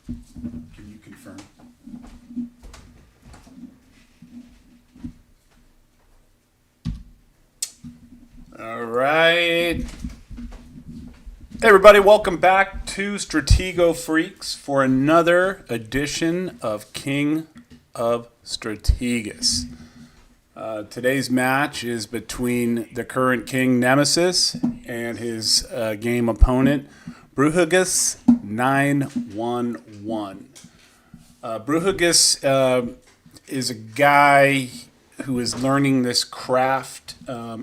Can you confirm? All right. Hey everybody, welcome back to Stratego Freaks for another edition of King of Strategus. Today's match is between the current king Nemesis and his game opponent BRUHEGUS911. BRUHEGUS is a guy who is learning this craft.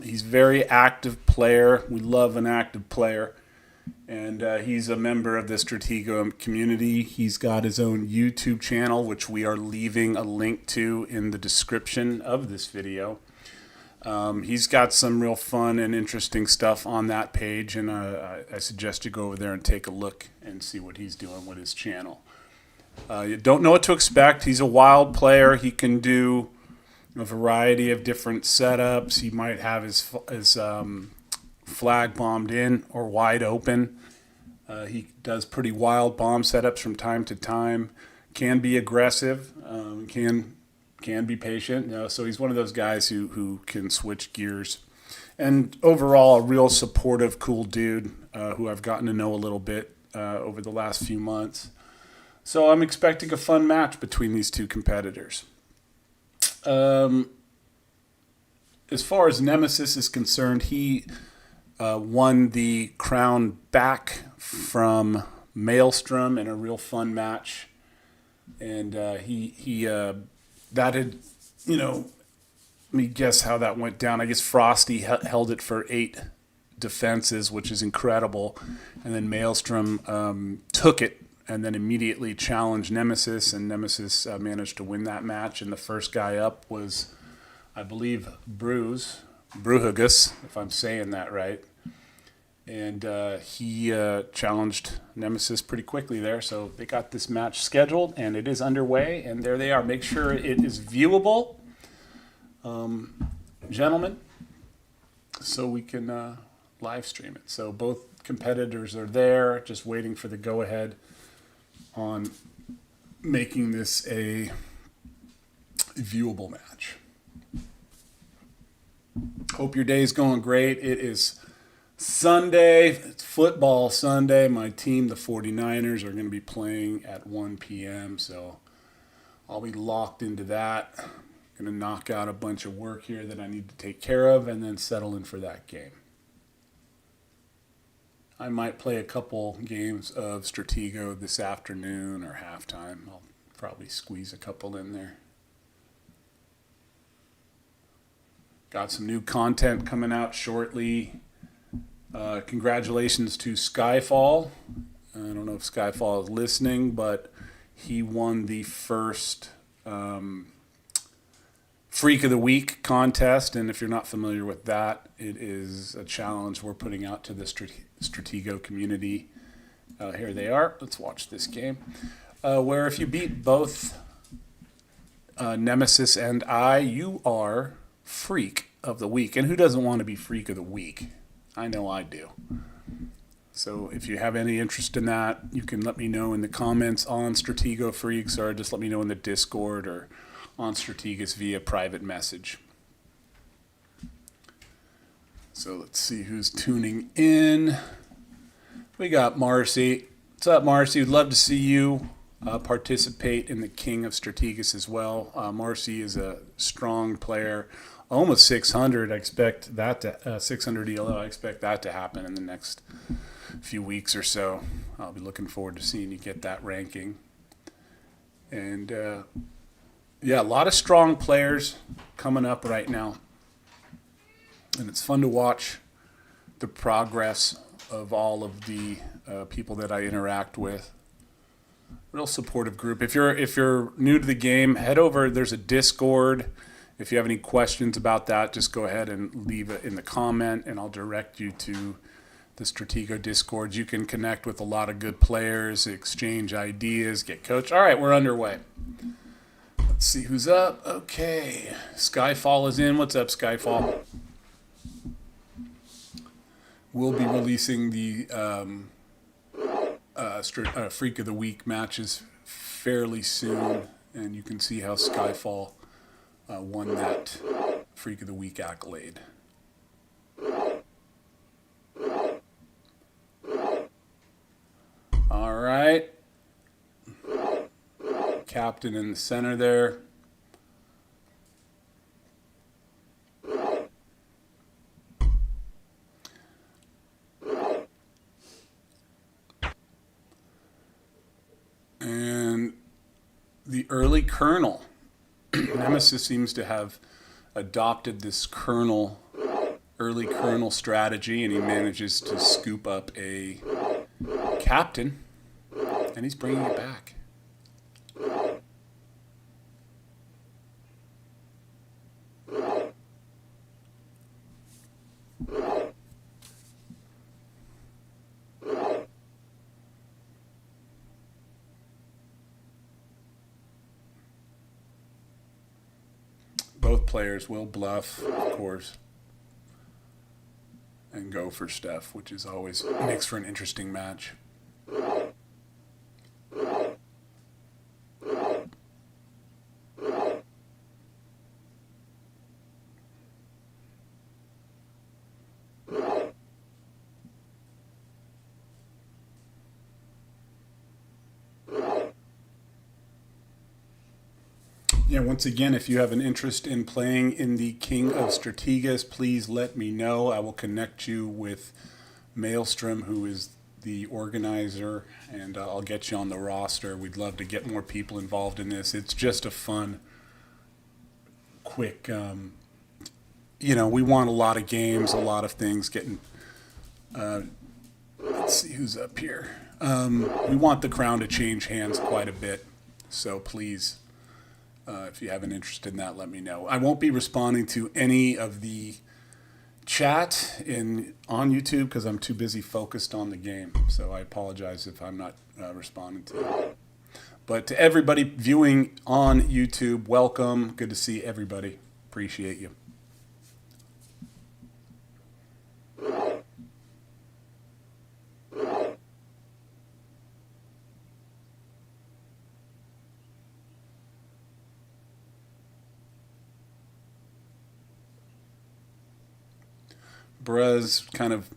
He's a very active player. We love an active player. And he's a member of the Stratego community. He's got his own YouTube channel, which we are leaving a link to in the description of this video. He's got some real fun and interesting stuff on that page, and I suggest you go over there and take a look and see what he's doing with his channel. You don't know what to expect. He's a wild player. He can do a variety of different setups. He might have his flag bombed in or wide open. He does pretty wild bomb setups from time to time. Can be aggressive. Can be patient. So he's one of those guys who can switch gears. And overall, a real supportive, cool dude who I've gotten to know a little bit over the last few months. So I'm expecting a fun match between these two competitors. As far as Nemesis is concerned, he won the crown back from Maelstrom in a real fun match, and that had, let me guess how that went down. I guess Frosty held it for 8 defenses, which is incredible, and then Maelstrom took it and then immediately challenged Nemesis, and Nemesis managed to win that match. And the first guy up was, I believe, BRUHEGUS, if I'm saying that right. And he challenged Nemesis pretty quickly there. So they got this match scheduled, and it is underway. And there they are. Make sure it is viewable, gentlemen, so we can live stream it. So both competitors are there, just waiting for the go-ahead on making this a viewable match. Hope your day's going great. It is Sunday. It's football Sunday. My team, the 49ers, are going to be playing at 1 p.m., so I'll be locked into that. I'm going to knock out a bunch of work here that I need to take care of and then settle in for that game. I might play a couple games of Stratego this afternoon or halftime. I'll probably squeeze a couple in there. Got some new content coming out shortly. Congratulations to Skyfall. I don't know if Skyfall is listening, but he won the first Freak of the Week contest. And if you're not familiar with that, it is a challenge we're putting out to the Stratego community. Here they are. Let's watch this game. Where if you beat both Nemesis and I, you are Freak of the Week. And who doesn't want to be Freak of the Week? I know I do. So if you have any interest in that, you can let me know in the comments on Stratego Freaks, or just let me know in the Discord or on Strategus via private message. So let's see who's tuning in. We got Marcy. What's up, Marcy? We'd love to see you participate in the King of Strategus as well. Marcy is a strong player, almost 600. I expect that to 600 ELO. I expect that to happen in the next few weeks or so. I'll be looking forward to seeing you get that ranking. And yeah, a lot of strong players coming up right now, and it's fun to watch the progress of all of the people that I interact with. Real supportive group. If you're new to the game, head over. There's a Discord. If you have any questions about that, just go ahead and leave it in the comment, and I'll direct you to the Stratego Discord. You can connect with a lot of good players, exchange ideas, get coached. All right, we're underway. Let's see who's up. Okay, Skyfall is in. What's up, Skyfall? We'll be releasing the Freak of the Week matches fairly soon, and you can see how Skyfall won that Freak of the Week accolade. All right. Captain in the center there. And the early Colonel. Nemesis seems to have adopted this early Colonel strategy, and he manages to scoop up a Captain, and he's bringing it back. Both players will bluff, of course, and go for stuff, which is always makes for an interesting match. Yeah, once again, if you have an interest in playing in the King of Strategus, please let me know. I will connect you with Maelstrom, who is the organizer, and I'll get you on the roster. We'd love to get more people involved in this. It's just a fun, quick, we want a lot of games, a lot of things getting, let's see who's up here. We want the crown to change hands quite a bit, so please, if you have an interest in that, let me know. I won't be responding to any of the chat on YouTube because I'm too busy focused on the game. So I apologize if I'm not responding to it. But to everybody viewing on YouTube, welcome. Good to see everybody. Appreciate you. Bruh's kind of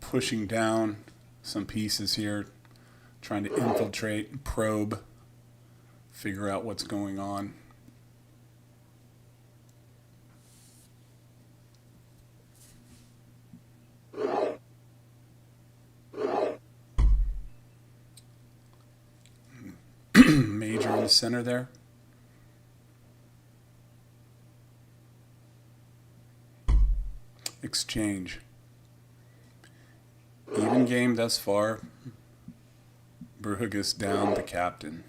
pushing down some pieces here, trying to infiltrate, probe, figure out what's going on. Major in the center there. Exchange. Even game thus far. BRUHEGUS down the captain.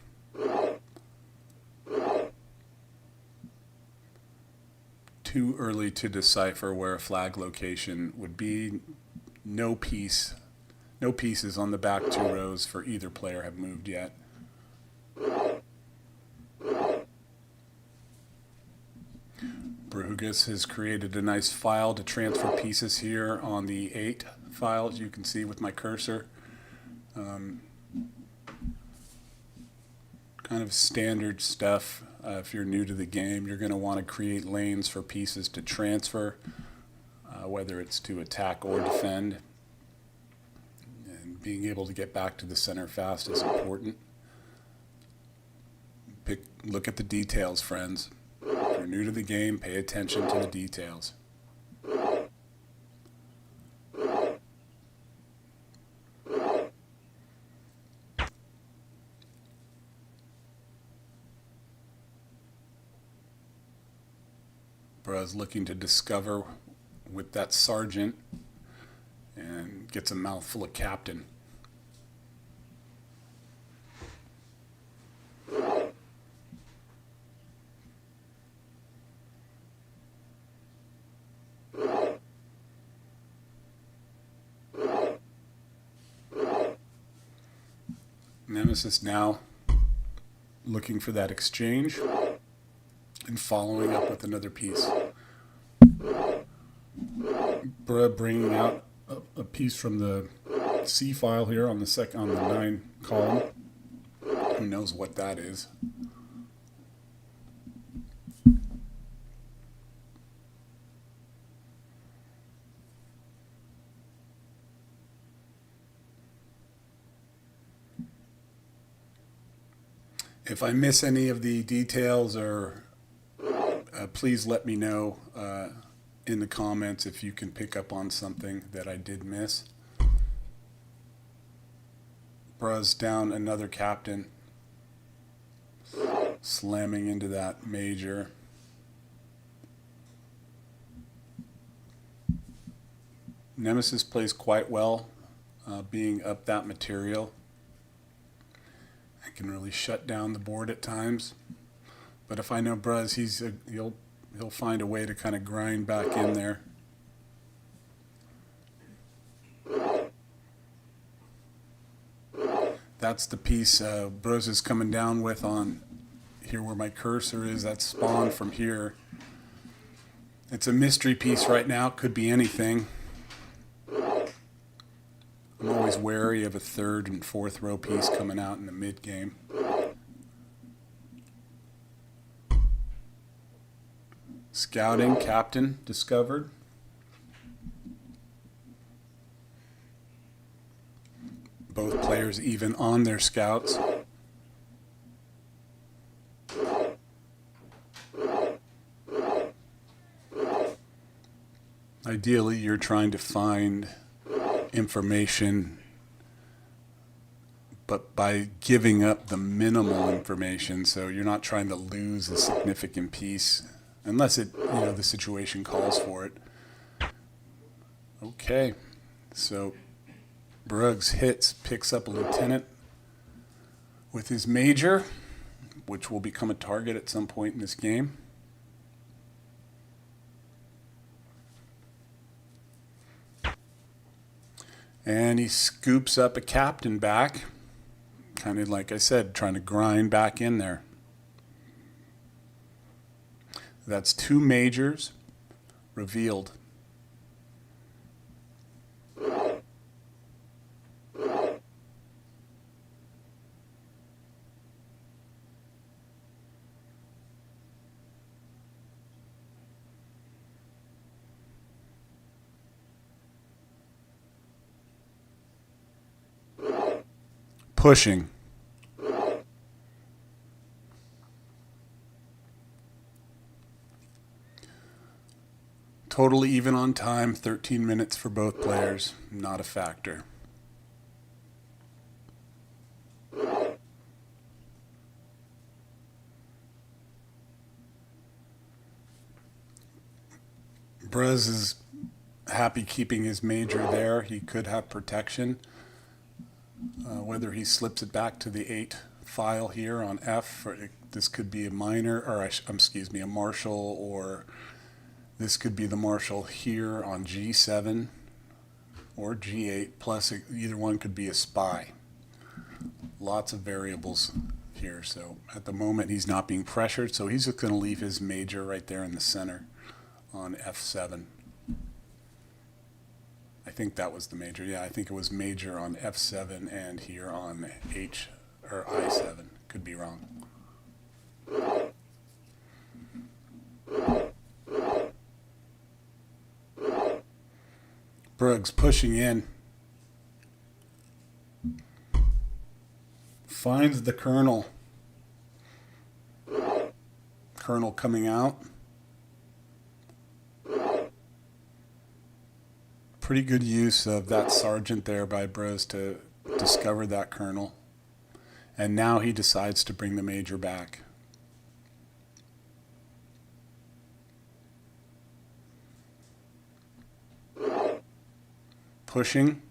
Too early to decipher where a flag location would be. No pieces on the back two rows for either player have moved yet. BRUHEGUS has created a nice file to transfer pieces here on the 8 file, as you can see with my cursor. Kind of standard stuff. If you're new to the game, you're going to want to create lanes for pieces to transfer, whether it's to attack or defend. And being able to get back to the center fast is important. Look at the details, friends. If you're new to the game, pay attention to the details. Bruh's looking to discover with that sergeant and gets a mouthful of captain. Nemesis now looking for that exchange and following up with another piece. Bruh bringing out a piece from the C file here on the 9 column. Who knows what that is? If I miss any of the details, or please let me know in the comments if you can pick up on something that I did miss. BRUHEGUS down another captain, slamming into that major. Nemesis plays quite well, being up that material. I can really shut down the board at times. But if I know BRUHEGUS, he'll find a way to kind of grind back in there. That's the piece BRUHEGUS is coming down with on here where my cursor is. That's spawned from here. It's a mystery piece right now. Could be anything. I'm always wary of a third and fourth row piece coming out in the mid game. Scouting captain discovered. Both players even on their scouts. Ideally, you're trying to find information, but by giving up the minimal information, so you're not trying to lose a significant piece unless it, the situation calls for it. Okay, so BRUHEGUS picks up a lieutenant with his major, which will become a target at some point in this game. And he scoops up a captain back, kind of like I said, trying to grind back in there. That's 2 majors revealed. Pushing. Totally even on time, 13 minutes for both players, not a factor. BRUHEGUS is happy keeping his major there. He could have protection. Whether he slips it back to the 8 file here on F, or this could be a minor, or excuse me, a marshal, or this could be the marshal here on G7 or G8, plus either one could be a spy. Lots of variables here. So at the moment he's not being pressured, so he's just going to leave his major right there in the center on F7. I think that was the major. Yeah, I think it was major on F7 and here on H or I7. Could be wrong. BRUHEGUS pushing in. Finds the colonel. Colonel coming out. Pretty good use of that sergeant there by BRUHEGUS to discover that colonel. And now he decides to bring the major back. Pushing.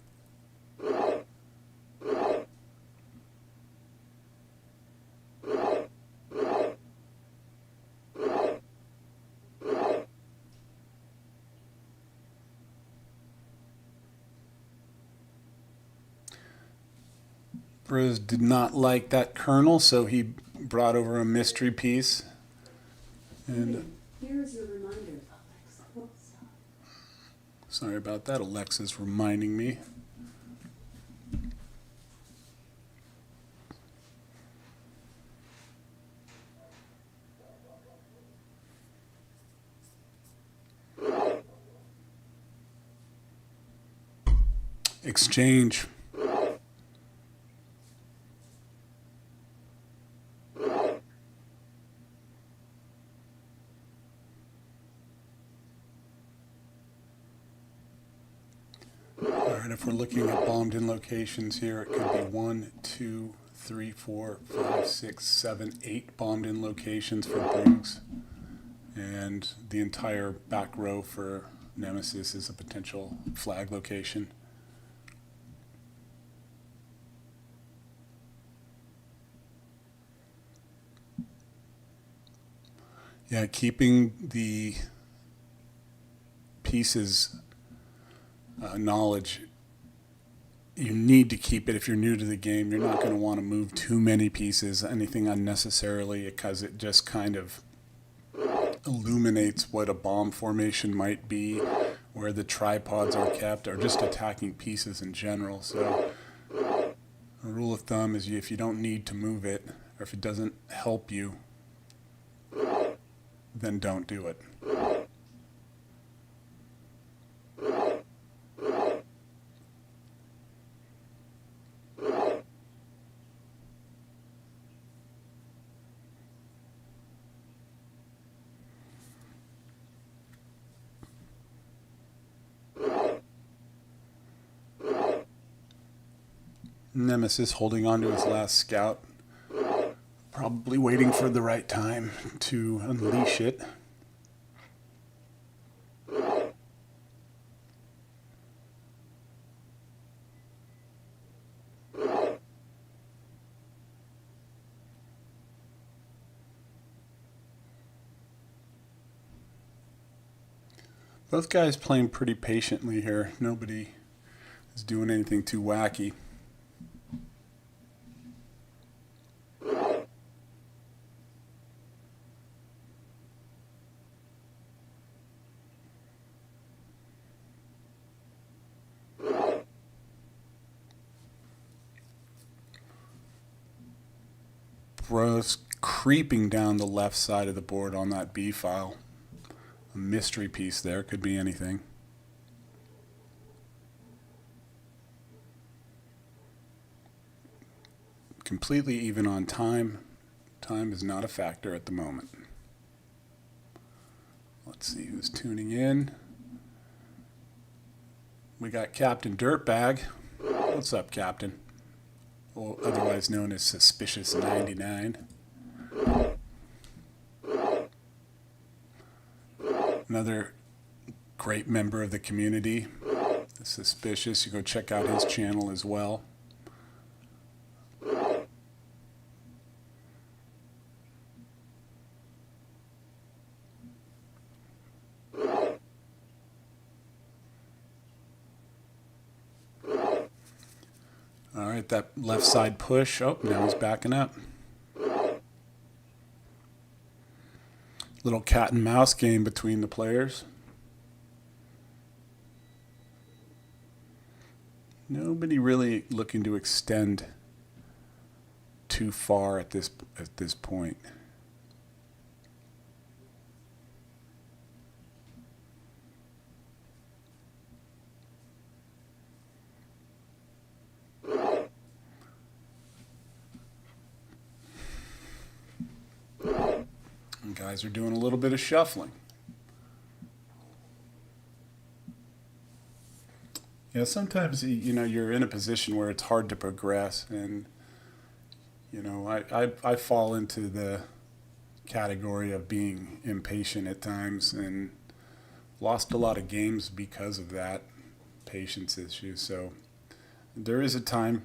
BRUHEGUS did not like that colonel, so he brought over a mystery piece. And here's a reminder, Alexa. Sorry about that. Alexa's reminding me. Exchange. Alright, if we're looking at bombed in locations here, it could be 1, 2, 3, 4, 5, 6, 7, 8 bombed in locations for Bruges. And the entire back row for Nemesis is a potential flag location. Yeah, keeping the pieces knowledge, you need to keep it if you're new to the game. You're not going to want to move too many pieces, anything unnecessarily, because it just kind of illuminates what a bomb formation might be, where the tripods are kept, or just attacking pieces in general. So a rule of thumb is if you don't need to move it, or if it doesn't help you, then don't do it. Nemesis holding on to his last scout, probably waiting for the right time to unleash it. Both guys playing pretty patiently here. Nobody is doing anything too wacky. Bruh's creeping down the left side of the board on that B file. A mystery piece there, could be anything. Completely even on time. Time is not a factor at the moment. Let's see who's tuning in. We got Captain Dirtbag. What's up, Captain? Or otherwise known as Suspicious 99. Another great member of the community, Suspicious. You go check out his channel as well. All right, that left side push. Oh, now he's backing up. Little cat and mouse game between the players. Nobody really looking to extend too far at this point. Guys are doing a little bit of shuffling. Yeah, sometimes you're in a position where it's hard to progress, and I fall into the category of being impatient at times, and lost a lot of games because of that patience issue. So there is a time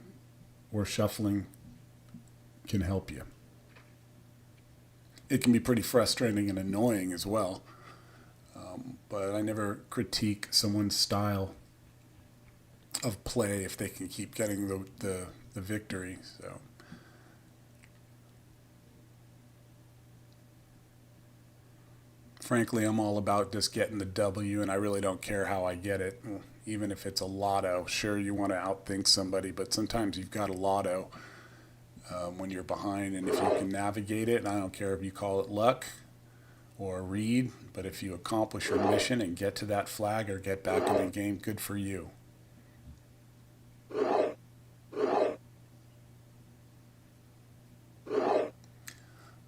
where shuffling can help you. It can be pretty frustrating and annoying as well, but I never critique someone's style of play if they can keep getting the victory. So frankly, I'm all about just getting the W, and I really don't care how I get it, even if it's a lotto. Sure, you want to outthink somebody, but sometimes you've got a lotto when you're behind, and if you can navigate it, and I don't care if you call it luck or read, but if you accomplish your mission and get to that flag or get back in the game, good for you.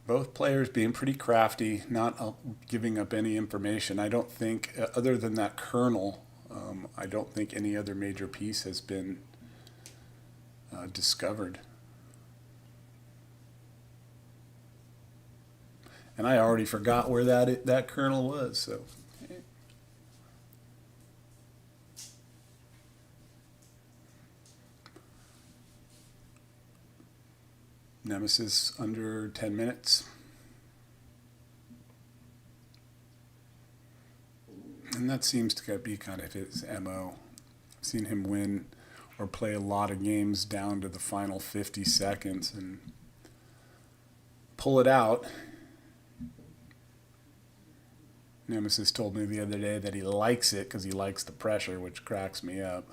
Both players being pretty crafty, not giving up any information. I don't think, other than that kernel, I don't think any other major piece has been discovered. And I already forgot where that kernel was, so. Nemesis under 10 minutes. And that seems to be kind of his MO. I've seen him win or play a lot of games down to the final 50 seconds and pull it out. Nemesis told me the other day that he likes it because he likes the pressure, which cracks me up.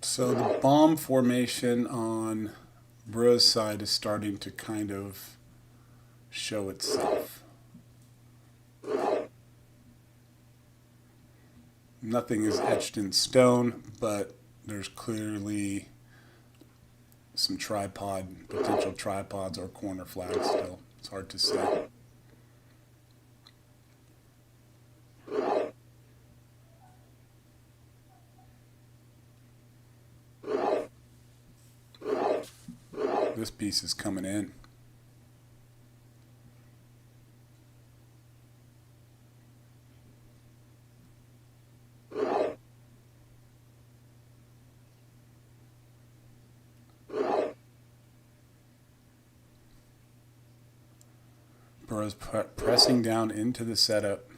So the bomb formation on BRUHEGUS side is starting to kind of show itself. Nothing is etched in stone, but there's clearly some potential tripods or corner flags still. It's hard to say. This piece is coming in. BRUHEGUS pressing down into the setup.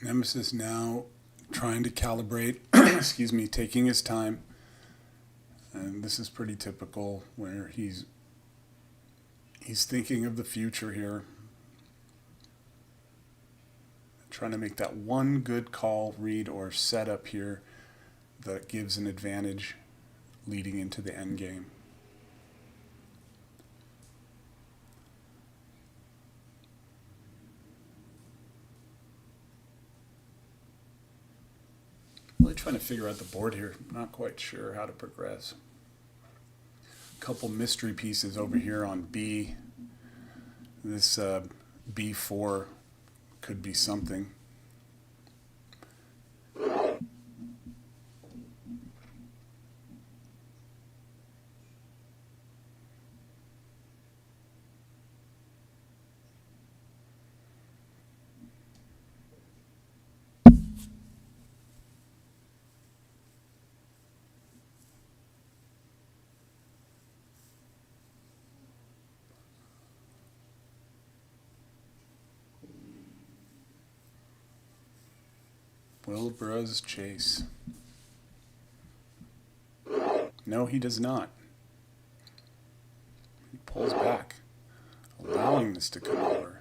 Nemesis now trying to calibrate, excuse me, taking his time. And this is pretty typical where he's thinking of the future here. Trying to make that one good call, read, or setup here that gives an advantage leading into the end game. Really trying to figure out the board here. Not quite sure how to progress. A couple mystery pieces over here on B. This B4 could be something. Will BRUHEGUS chase? No, he does not. He pulls back, allowing this to come over.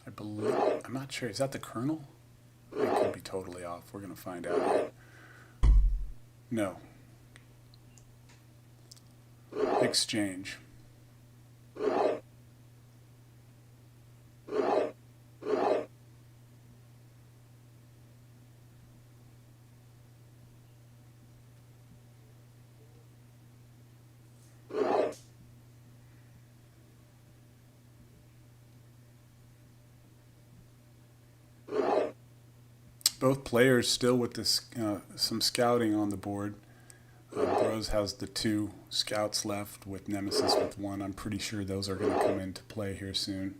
I believe, I'm not sure, is that the kernel? I could be totally off. We're going to find out here. No. Exchange. Both players still with this some scouting on the board. BRUHEGUS has the 2 scouts left with Nemesis with 1. I'm pretty sure those are going to come into play here soon.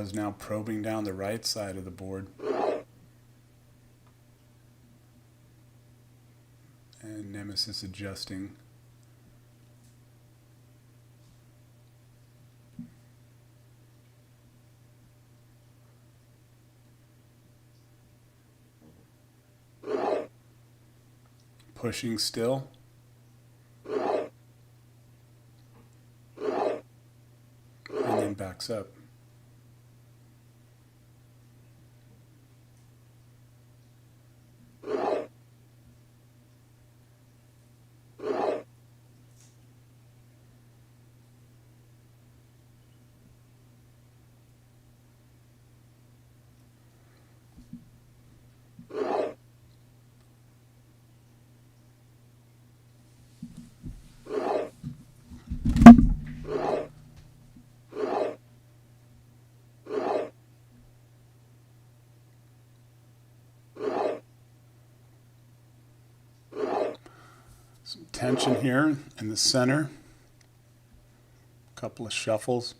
is now probing down the right side of the board. And Nemesis adjusting. Pushing still. And then backs up. Some tension here in the center. A couple of shuffles.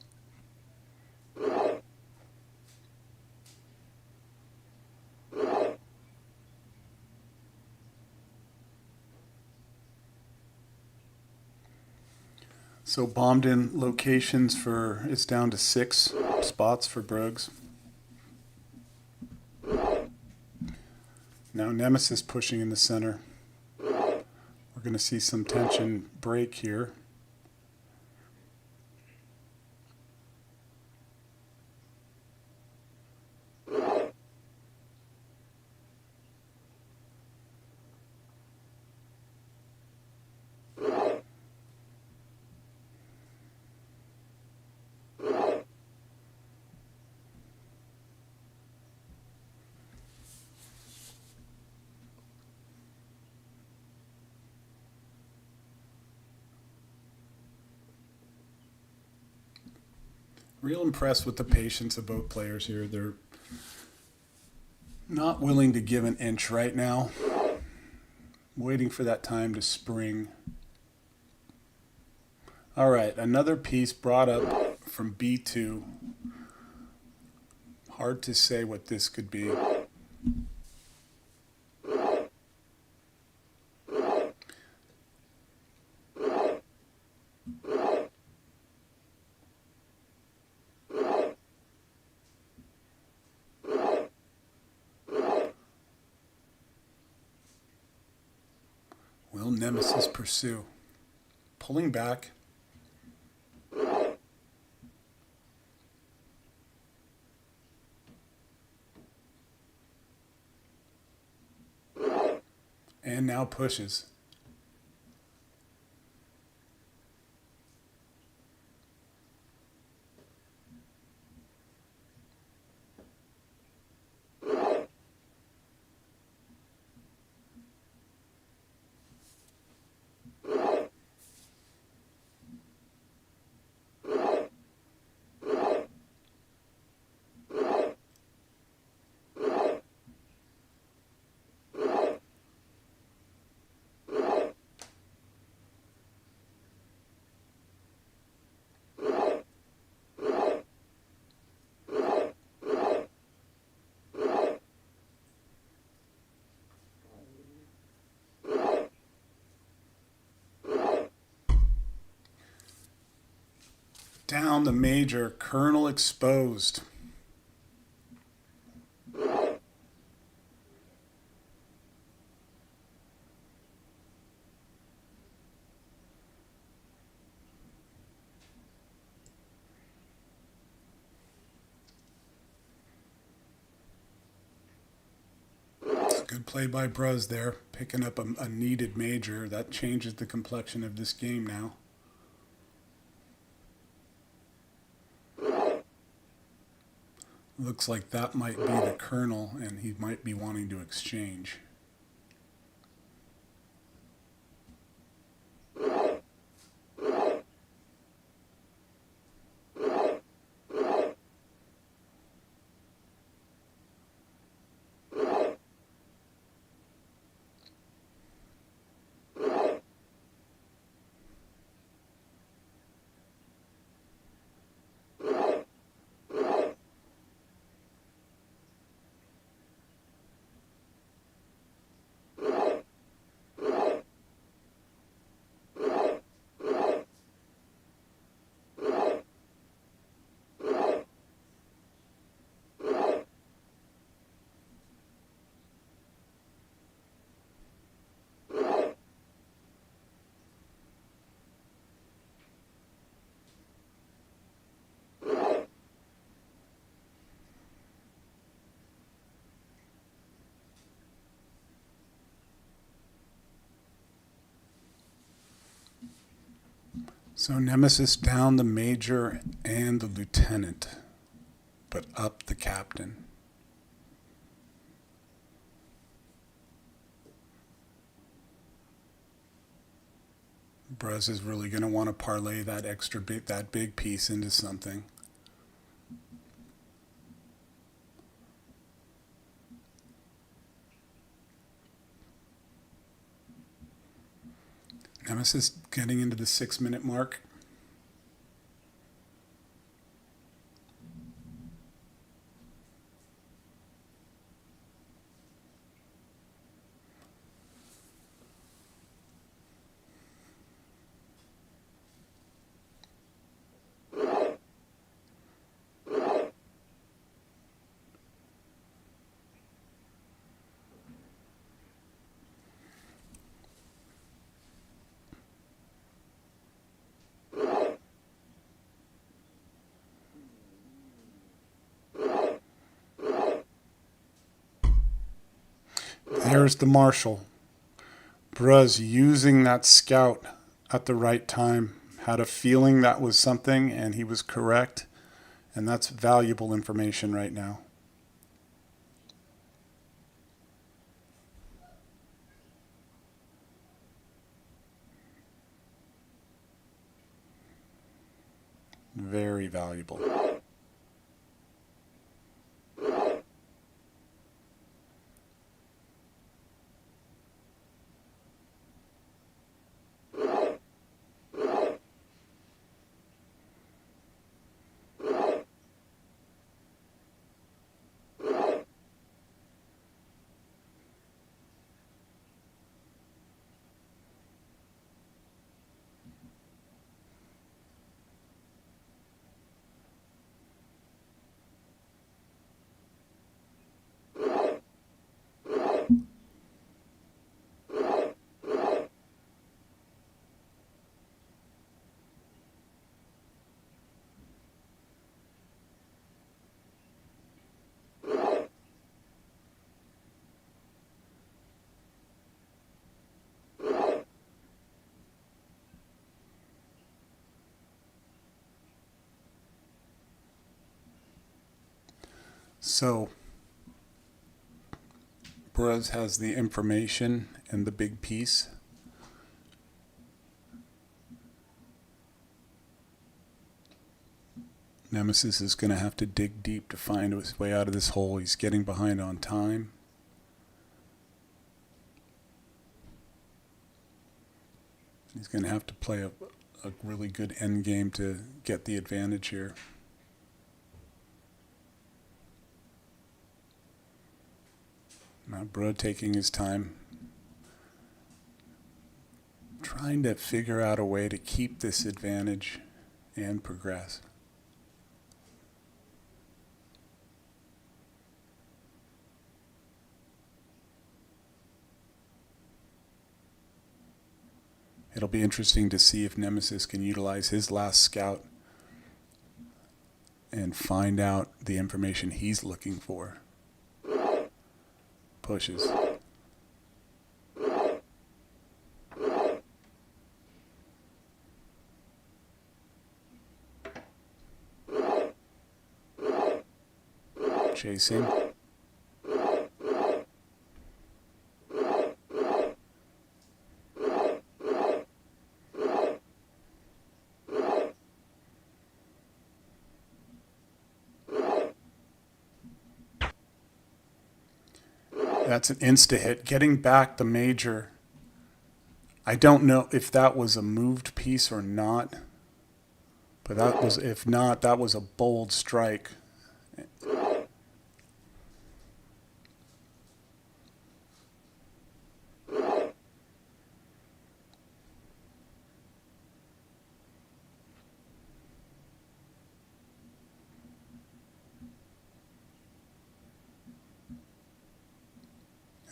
So bombed in locations for, it's down to 6 spots for Bruhs. Now Nemesis pushing in the center. We're going to see some tension break here. Real impressed with the patience of both players here. They're not willing to give an inch right now. Waiting for that time to spring. All right, another piece brought up from B2. Hard to say what this could be. Will Nemesis pursue? Pulling back. And now pushes. Down the major, Colonel exposed. Good play by Bruhs there, picking up a needed major. That changes the complexion of this game now. Looks like that might be the Colonel, and he might be wanting to exchange. So Nemesis down the major and the lieutenant, but up the captain. Bruz is really going to want to parlay that that big piece into something. Nemesis getting into the 6-minute mark. There's the marshal. Bruz using that scout at the right time. Had a feeling that was something, and he was correct. And that's valuable information right now. Very valuable. So, Bruz has the information and the big piece. Nemesis is going to have to dig deep to find his way out of this hole. He's getting behind on time. He's going to have to play a really good end game to get the advantage here. Now Bruz taking his time, trying to figure out a way to keep this advantage and progress. It'll be interesting to see if Nemesis can utilize his last scout and find out the information he's looking for. Pushes. Chasing. That's an insta-hit. Getting back the major. I don't know if that was a moved piece or not. But that was, if not, that was a bold strike.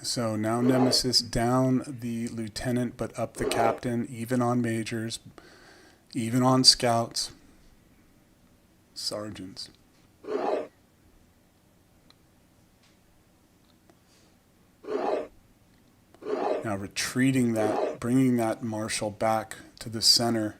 So now Nemesis down the lieutenant, but up the captain, even on majors, even on scouts, sergeants. Now retreating that, bringing that marshal back to the center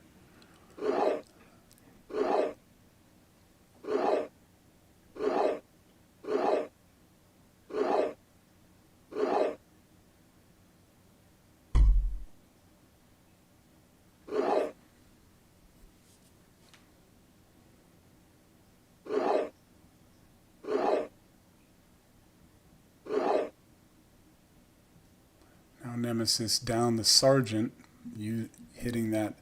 Nemesis down the sergeant, you hitting that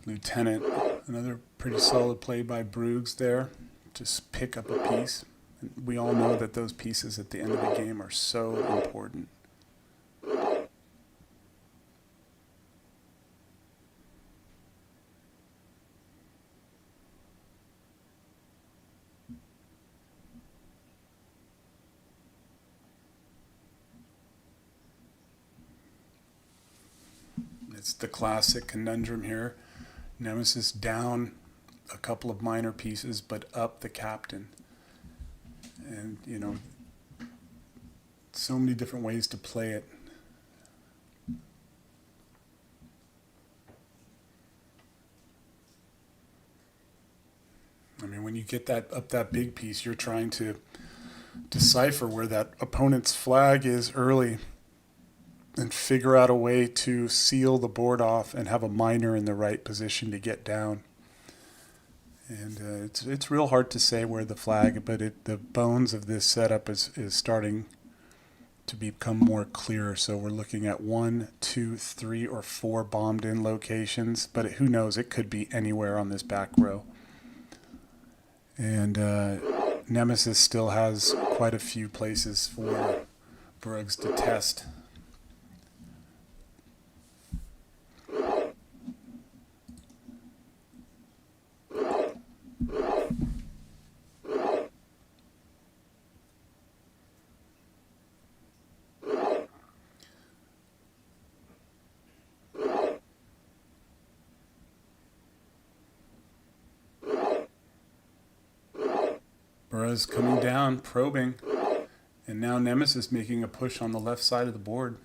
lieutenant. Another pretty solid play by Bruggs there. Just pick up a piece. And we all know that those pieces at the end of the game are so important. It's the classic conundrum here. Nemesis down a couple of minor pieces, but up the captain. And, you know, so many different ways to play it. I mean, when you get that up that big piece, you're trying to decipher where that opponent's flag is early and figure out a way to seal the board off and have a minor in the right position to get down. And it's real hard to say where the flag, but the bones of this setup is starting to become more clear. So we're looking at 1, 2, 3, or 4 bombed in locations, but who knows, it could be anywhere on this back row. And Nemesis still has quite a few places for Bruggs to test. Bruggs coming down, probing, and now Nemesis making a push on the left side of the board.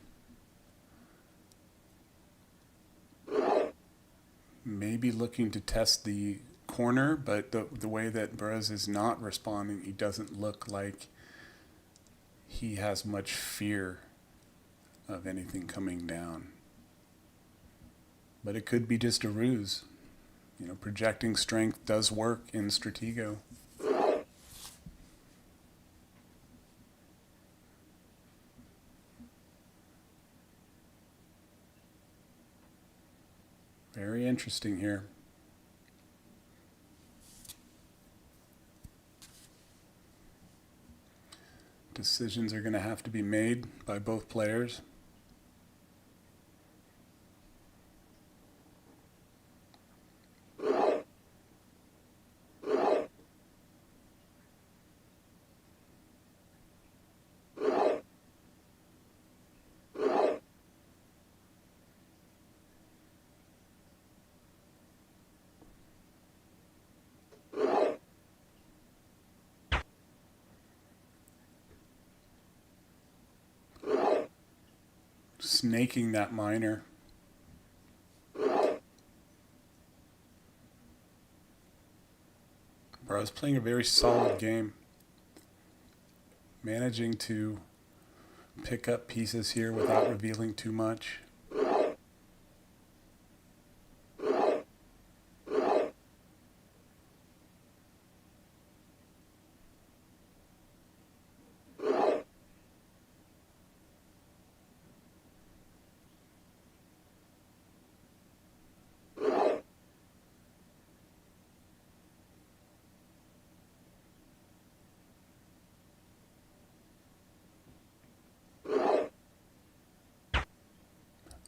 Maybe looking to test the corner, but the way that Bruggs is not responding, he doesn't look like he has much fear of anything coming down. But it could be just a ruse. You know, projecting strength does work in Stratego. Very interesting here. Decisions are going to have to be made by both players. Snaking that minor. Bruggs playing a very solid game. Managing to pick up pieces here without revealing too much.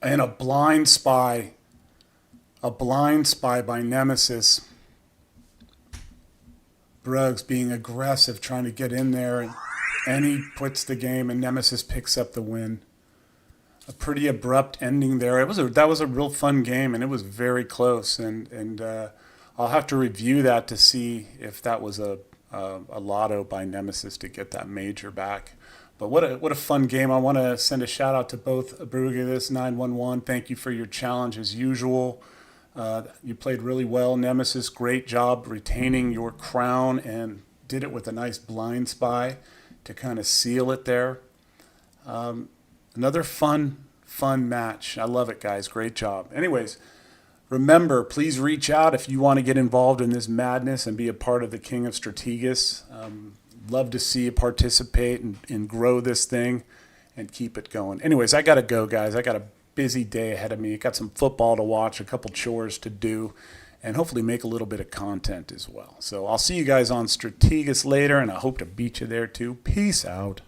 And a blind spy by Nemesis. Bruggs being aggressive, trying to get in there, and he puts the game, and Nemesis picks up the win. A pretty abrupt ending there. That was a real fun game, and it was very close. And I'll have to review that to see if that was a lotto by Nemesis to get that major back. But what a fun game. I want to send a shout out to both BRUHEGUS911. Thank you for your challenge as usual. You played really well. Nemesis, great job retaining your crown and did it with a nice blind spy to kind of seal it there. Another fun match. I love it, guys. Great job. Anyways, remember, please reach out if you want to get involved in this madness and be a part of the King of Strategus. Love to see you participate and grow this thing. and keep it going. Anyways, I got to go, guys. I got a busy day ahead of me. Got some football to watch, a couple chores to do, and hopefully make a little bit of content as well. So I'll see you guys on Strategus later, and I hope to beat you there too. Peace out.